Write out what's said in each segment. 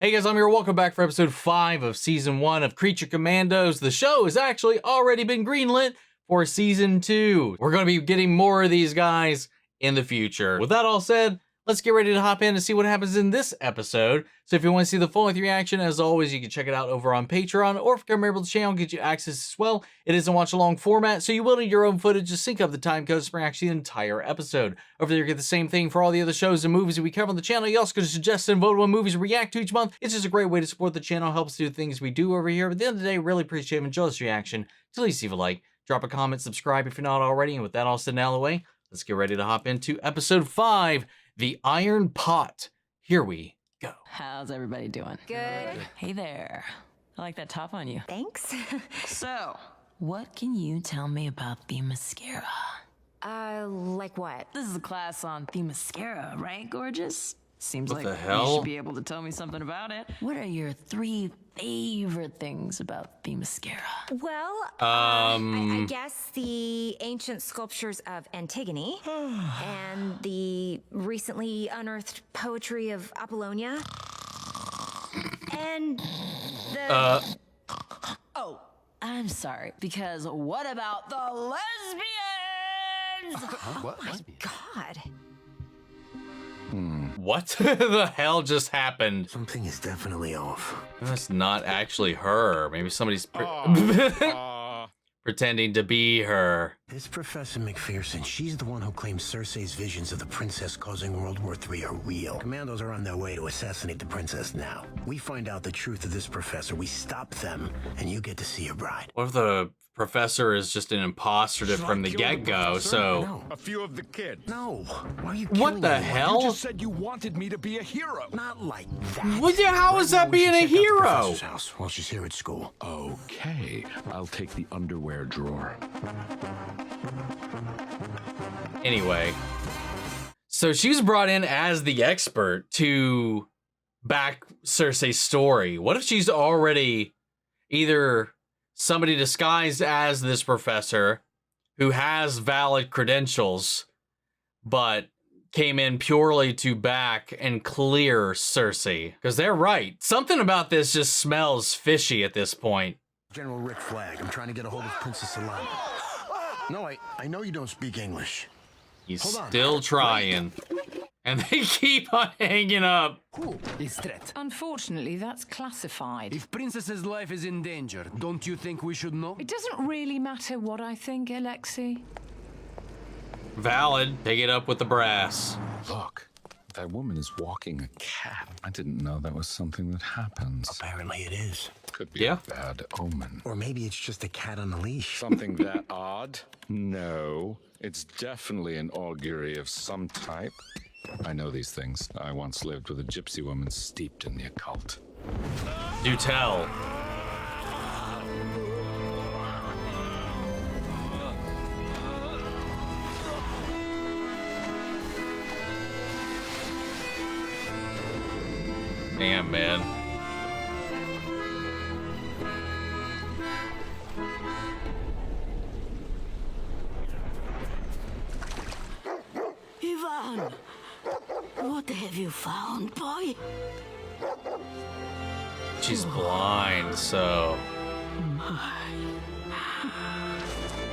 Hey guys, I'm here. Welcome back for episode 5 of season 1 of Creature Commandos. The show has actually already been greenlit for season 2. We're going to be getting more of these guys in the future. With that all said, let's get ready to hop in and see what happens in this episode. So if you want to see the full-length reaction, as always, you can check it out over on Patreon, or if you're a member of the channel, get you access as well. It is a watch-along format, so you will need your own footage to sync up the time codes for actually the entire episode. Over there, you get the same thing for all the other shows and movies that we cover on the channel. You also can suggest and vote on movies we react to each month. It's just a great way to support the channel, helps do the things we do over here. But at the end of the day, really appreciate and enjoy this reaction. So please leave a like, drop a comment, subscribe if you're not already. And with that all said and out of the way, let's get ready to hop into episode 5, The Iron Pot. Here we go. How's everybody doing? Good. Hey there. I like that top on you. Thanks. So, what can you tell me about the mascara? Like what? This is a class on the mascara, right, gorgeous? Seems What like the hell? you should be able to tell me something about it. What are your 3 favorite things about the mascara? Well, I guess the ancient sculptures of Antigone and the recently unearthed poetry of Apollonia and the... Oh, I'm sorry, because what about the lesbians? What? Oh my God. What the hell just happened? Something is definitely off. That's not actually her. Maybe somebody's pretending to be her. This Professor McPherson, she's the one who claims Circe's visions of the princess causing World War III are real. Commandos are on their way to assassinate the princess now. We find out the truth of this professor, we stop them, and you get to see your bride. What if the professor is just an imposter from the get-go, so... No. A few of the kids. No. Why are you What killing the everyone? You hell? just said you wanted me to be a hero. Not like that. What the- how is that Right now, we being a should check out the hero? professor's house while she's here at school. Okay, I'll take the underwear drawer. Anyway. So she was brought in as the expert to back Circe's story. What if she's already either somebody disguised as this professor who has valid credentials, but came in purely to back and clear Circe? Because they're right. Something about this just smells fishy at this point. General Rick Flag, I'm trying to get a hold of Princess Salami. No, I know you don't speak English. He's Hold on. still trying. And they keep on hanging up. Who is threat? Unfortunately, that's classified. If Princess's life is in danger, don't you think we should know? It doesn't really matter what I think, Alexei. Valid. Pick it up with the brass. Look, that woman is walking a cat. I didn't know that was something that happens. Apparently it is. Could be Yeah. a bad omen. Or maybe it's just a cat on a leash. Something that odd? No, it's definitely an augury of some type. I know these things. I once lived with a gypsy woman steeped in the occult. Do tell. Damn, man. Ivan, what have you found, boy? She's blind, so...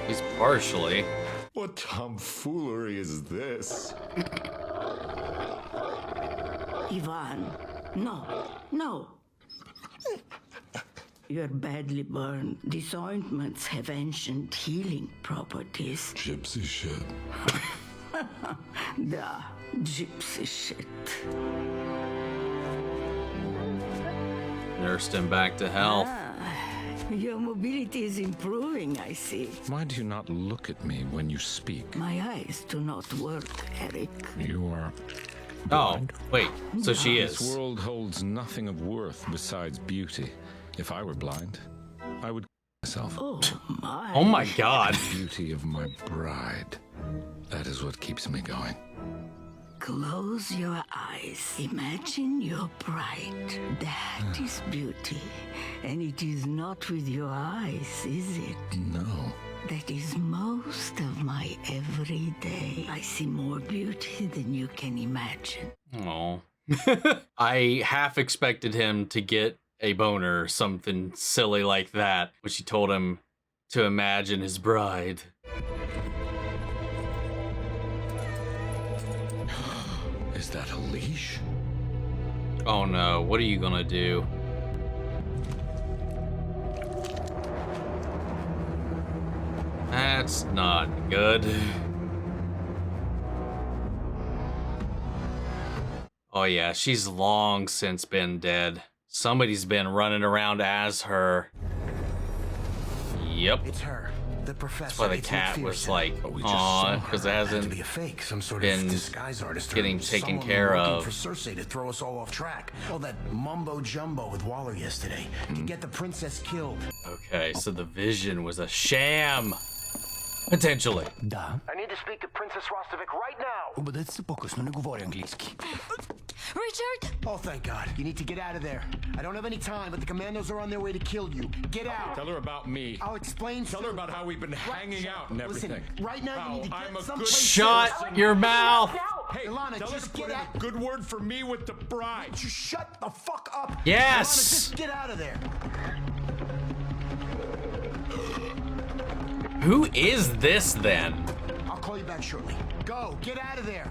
He's partially. What tomfoolery is this? Ivan, no. You're badly burned. These ointments have ancient healing properties. Gypsy shit. The gypsy shit. Nursed him back to health. Your mobility is improving, I see. Why do you not look at me when you speak? My eyes do not work, Eric. You are... Oh, wait. So she This is. world holds nothing of worth besides beauty. If I were blind, I would myself. Oh, my. Oh my god. Beauty of my bride. That is what keeps me going. Close your eyes. Imagine your bride. That is beauty. And it is not with your eyes, is it? No. That is most of my everyday. I see more beauty than you can imagine. Oh. I half expected him to get a boner or something silly like that when she told him to imagine his bride. Is that a leash? Oh no, what are you gonna do? That's not good. Oh yeah, she's long since been dead. Somebody's been running around as her. Yep. It's her, the professor. That's why the It's cat McPherson. was like, But we just aw, saw her. because it Had to hasn't be a fake, some sort been of disguise artist or getting taken someone care looking of. for Circe to throw us all off track. All that mumbo jumbo with Waller yesterday to get the princess killed. Okay, so the vision was a sham. Potentially. Да. I need to speak to Princess Rostovic right now. Убедитися поки що не говорю англійський. Richard! Oh, thank God. You need to get out of there. I don't have any time, but the Commandos are on their way to kill you. Get out. Tell her about me. I'll explain. Tell her about how we've been hanging out and everything. Listen, right now you need to How get I'm a someplace. good Shut your mouth. Hey, Ilana, tell her just to put get in out. a good word for me with the bride. Just shut the fuck up. Yes. Ilana, just get out of there. Who is this then? I'll call you back shortly. Go, get out of there.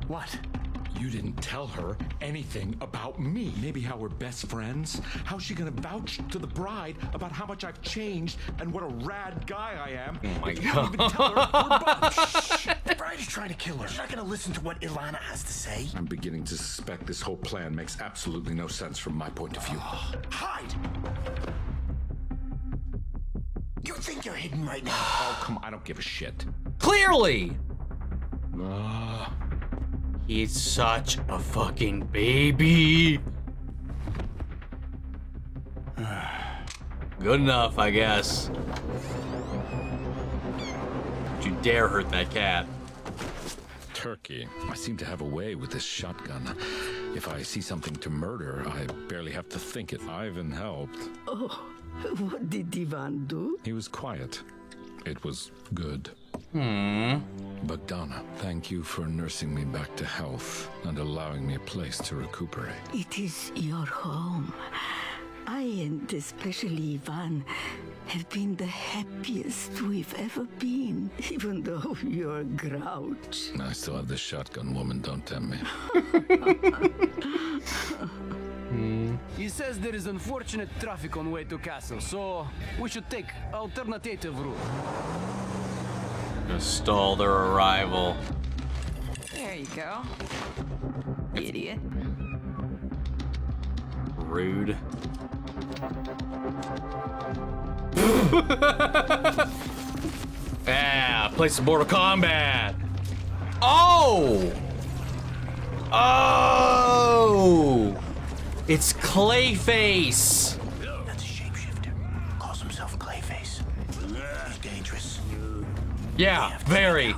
What? You didn't tell her anything about me. Maybe how we're best friends. How's she gonna vouch to the bride about how much I've changed and what a rad guy I am? Oh my if you don't even tell her we're buds? The bride is trying to kill her. She's not gonna listen to what Ilana has to say. I'm beginning to suspect this whole plan makes absolutely no sense from my point of view. Hide! You think you're hidden right now? Oh, come on, I don't give a shit. Clearly. He's such a fucking baby. Good enough, I guess. Don't you dare hurt that cat. Turkey. I seem to have a way with this shotgun. If I see something to murder, I barely have to think it. Ivan helped. Oh, what did Ivan do? He was quiet. It was good. Bogdana, thank you for nursing me back to health and allowing me a place to recuperate. It is your home. I, and especially Ivan, have been the happiest we've ever been, even though you're a grouch. I still have this shotgun, woman, don't tempt me. He says there is unfortunate traffic on way to castle, so we should take alternative route. Gonna stall their arrival. There you go. Idiot. Rude. Yeah, play some Mortal Kombat. Oh! Oh! It's Clayface. That's a shapeshifter. Calls himself Clayface. He's dangerous. Yeah, very.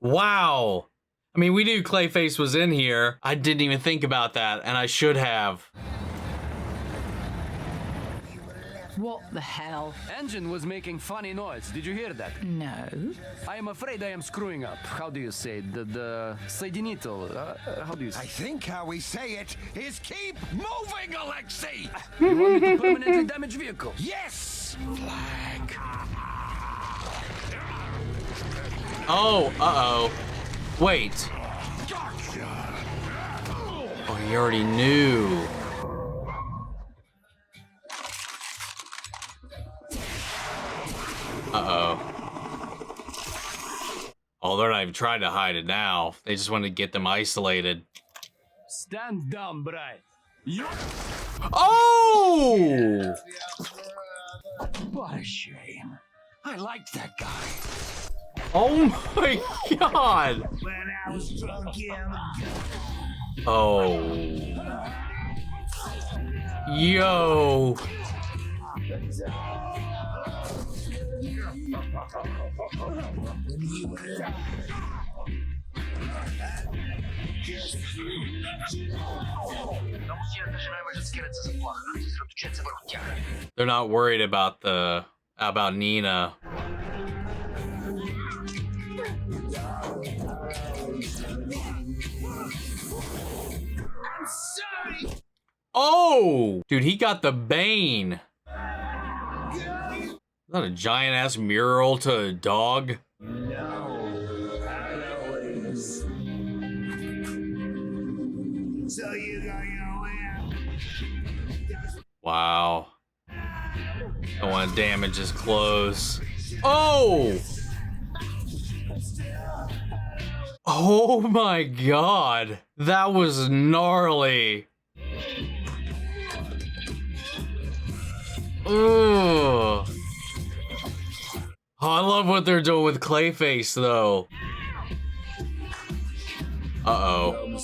Wow. I mean, we knew Clayface was in here. I didn't even think about that, and I should have. What the hell? Engine was making funny noise. Did you hear that? No. I am afraid I am screwing up. How do you say it? The soedinital. How do you say I think how we say it is keep moving, Alexei! You want me to permanently damage vehicle? Yes! Flag. Oh, uh-oh. Wait. Oh, he already knew. Uh-oh. Oh, they're not even trying to hide it now. They just want to get them isolated. Stand down, bride. You. Oh! What a shame. I liked that guy. Oh my god! When I was drunk, Oh. Yo. They're not worried about Nina. Oh! Dude, he got the Bane. Is that a giant-ass mural to a dog? Wow. Don't want to damage his clothes. Oh! Oh my god. That was gnarly. Ugh. Oh, I love what they're doing with Clayface, though. Uh-oh.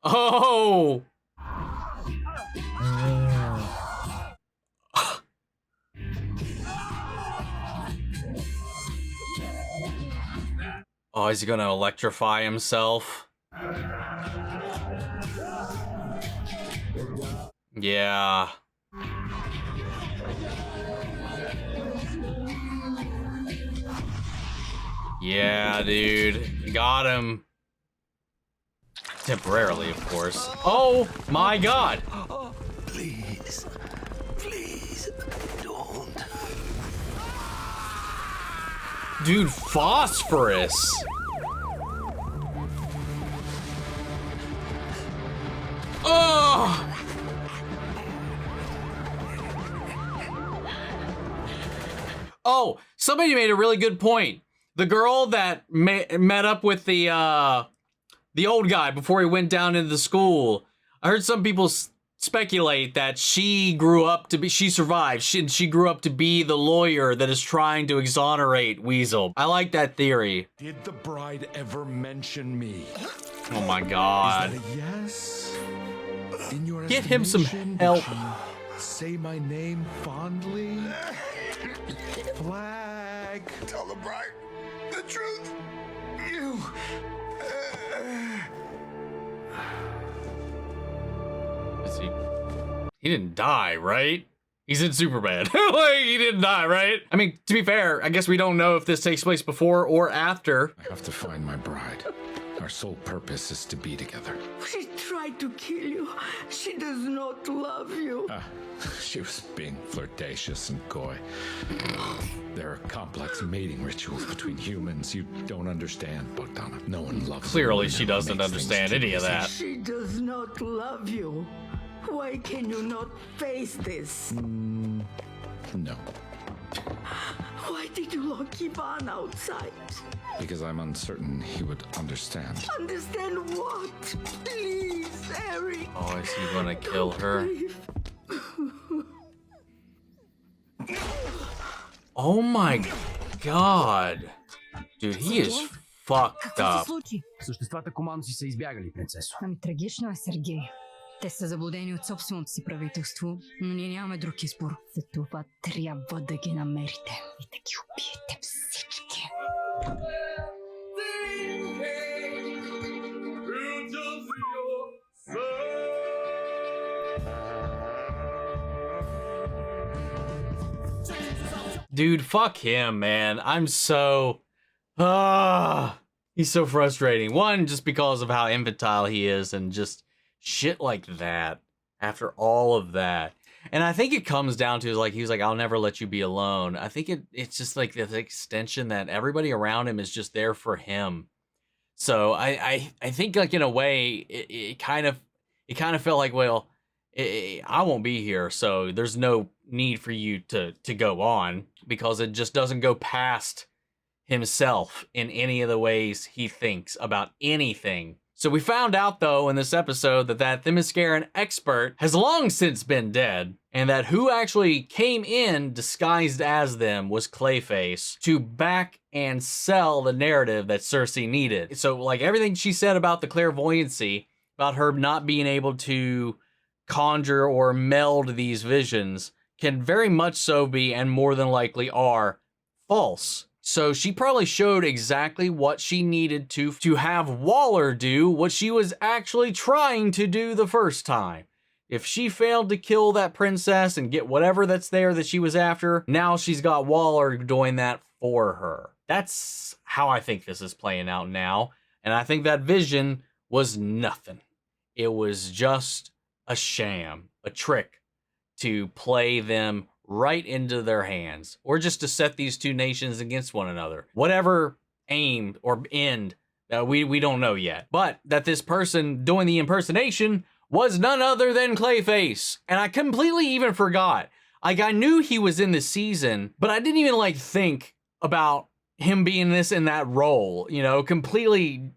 Oh! Oh, is he gonna electrify himself? Yeah. Yeah, dude. Got him. Temporarily, of course. Oh my god! Please. Please, don't. Dude, Phosphorus! Oh! Oh, somebody made a really good point. The girl that met up with the old guy before he went down into the school. I heard some people speculate that she survived. She grew up to be the lawyer that is trying to exonerate Weasel. I like that theory. Did the bride ever mention me? Oh my god. Is that a yes? In your Get him some estimation, help. did she say my name fondly? Flag. Tell the bride the truth. You. He didn't die, right? He's in Superman. Like, he didn't die, right? I mean, to be fair, I guess we don't know if this takes place before or after. I have to find my bride. Our sole purpose is to be together. She tried to kill you. She does not love you. She was being flirtatious and coy. There are complex mating rituals between humans you don't understand, Bogdana. No one loves Clearly, a she woman doesn't who makes understand things any of too that. She does not love you. Why can you not face this? easy. No, Why did you lock Ivan outside? because I'm uncertain he would understand. Understand what? Please, Eric. Oh, is he gonna kill her? Oh my god. Dude, he is fucked up. Съществата Командоси са избягали, принцесо. Ами трагично е, Сергей. Те са заблудени от собственото си правителство, но ние нямаме друг избор. За това трябва да ги намерите и да ги убиете всички. Dude, fuck him, man. I'm so... he's so frustrating. One, just because of how infantile he is and just shit like that after all of that. And I think it comes down to, like, he was like, I'll never let you be alone. I think it's just like the extension that everybody around him is just there for him. So I think, like, in a way, it kind of felt like, well, I won't be here, so there's no need for you to go on, because it just doesn't go past himself in any of the ways he thinks about anything. So we found out, though, in this episode that Themysciran expert has long since been dead, and that who actually came in disguised as them was Clayface to back and sell the narrative that Circe needed. So, like, everything she said about the clairvoyancy, about her not being able to conjure or meld these visions, can very much so be, and more than likely are, false. So she probably showed exactly what she needed to have Waller do what she was actually trying to do the first time. If she failed to kill that princess and get whatever that's there that she was after, now she's got Waller doing that for her. That's how I think this is playing out now. And I think that vision was nothing. it was just a sham, a trick to play them right into their hands, or just to set these two nations against one another. Whatever aim or end, we don't know yet. But that this person doing the impersonation was none other than Clayface. And I completely even forgot. Like, I knew he was in the season, but I didn't even like think about him being in that role, you know, completely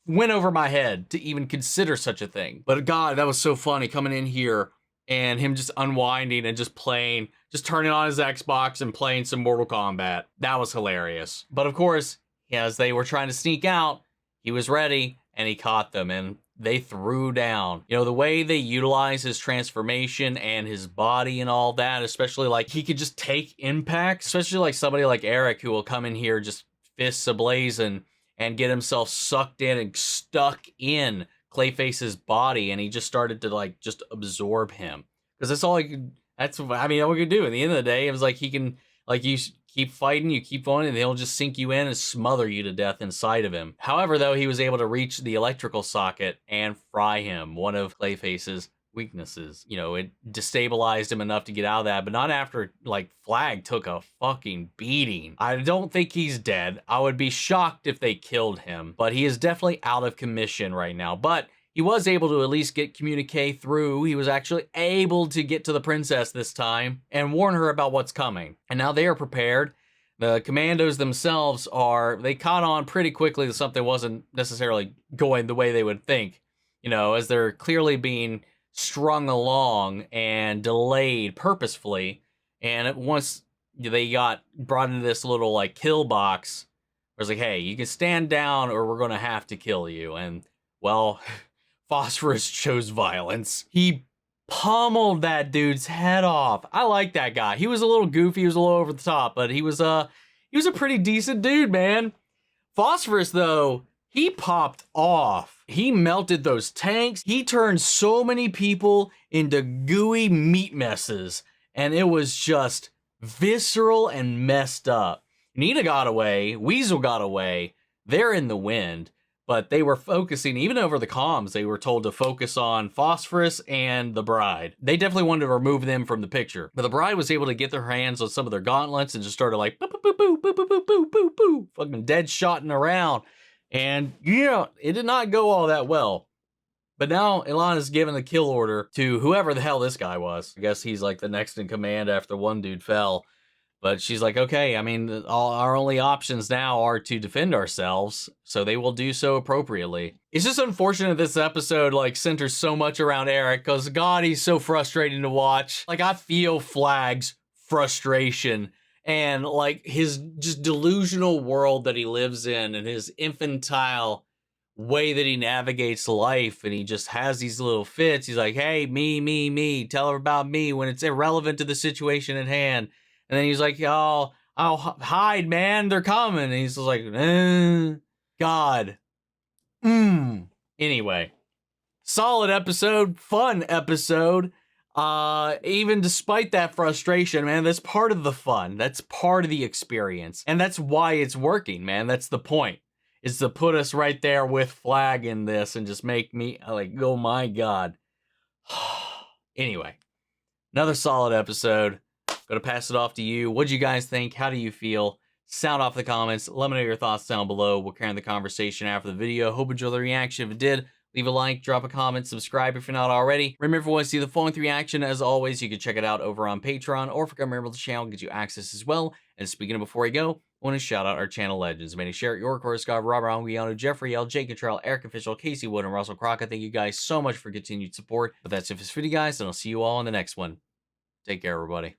went over my head to even consider such a thing. But God, that was so funny coming in here and him just unwinding and just playing, just turning on his Xbox and playing some Mortal Kombat. That was hilarious. But of course, as they were trying to sneak out, he was ready and he caught them and they threw down. You know, the way they utilize his transformation and his body and all that, especially like he could just take impacts, especially like somebody like Eric who will come in here just fists ablazing and get himself sucked in and stuck in Clayface's body, and he just started to like just absorb him. Because that's all he could, that's, I mean, all we could do. At the end of the day, it was like he can, like, you keep fighting, you keep on, and they'll just sink you in and smother you to death inside of him. However, though, he was able to reach the electrical socket and fry him, one of Clayface's weaknesses. You know, it destabilized him enough to get out of that, but not after, like, Flag took a fucking beating. I don't think he's dead. I would be shocked if they killed him, but he is definitely out of commission right now. But he was able to at least get communique through. He was actually able to get to the princess this time and warn her about what's coming. And now they are prepared. The Commandos themselves they caught on pretty quickly that something wasn't necessarily going the way they would think, you know, as they're clearly being strung along and delayed purposefully. And once they got brought into this little like kill box, it was like, hey, you can stand down or we're going to have to kill you. And well, Phosphorus chose violence. He pummeled that dude's head off. I like that guy. He was a little goofy, he was a little over the top, but he was a pretty decent dude, man. Phosphorus, though, he popped off. He melted those tanks. He turned so many people into gooey meat messes, and it was just visceral and messed up. Nina got away. Weasel got away. They're in the wind. But they were focusing, even over the comms, they were told to focus on Phosphorus and the bride. They definitely wanted to remove them from the picture. But the bride was able to get their hands on some of their gauntlets and just started like, boo, boo, boo, boo, boo, boo, boo, boo, boo, fucking dead shotting around. And yeah, it did not go all that well. But now Ilana's given the kill order to whoever the hell this guy was. I guess he's like the next in command after one dude fell. But she's like, okay, I mean, all our only options now are to defend ourselves, so they will do so appropriately. It's just unfortunate this episode, like, centers so much around Eric, because, God, he's so frustrating to watch. Like, I feel Flag's frustration and, like, his just delusional world that he lives in and his infantile way that he navigates life, and he just has these little fits. He's like, hey, me, tell her about me when it's irrelevant to the situation at hand. And then he's like, oh, I'll hide, man. They're coming. And he's just like, God. Anyway, solid episode, fun episode. Even despite that frustration, man, that's part of the fun. That's part of the experience. And that's why it's working, man. That's the point. Is to put us right there with Flag in this and just make me like, oh my God. Anyway, another solid episode. Gonna pass it off to you. What'd you guys think? How do you feel? Sound off in the comments. Let me know your thoughts down below. We'll carry on the conversation after the video. Hope you enjoyed the reaction. If it did, leave a like, drop a comment, subscribe if you're not already. Remember, if you want to see the full-length reaction, as always, you can check it out over on Patreon, or if you become a member of the channel, get you access as well. And speaking of before I go, I want to shout out our channel legends. Manny Sherritt, York, Corey, Scott, Robert, Anguiano, Jeffrey L, Jake Contrell, Eric Official, Casey Wood, and Russell Crockett. Thank you guys so much for continued support. But that's it for this video, guys, and I'll see you all in the next one. Take care, everybody.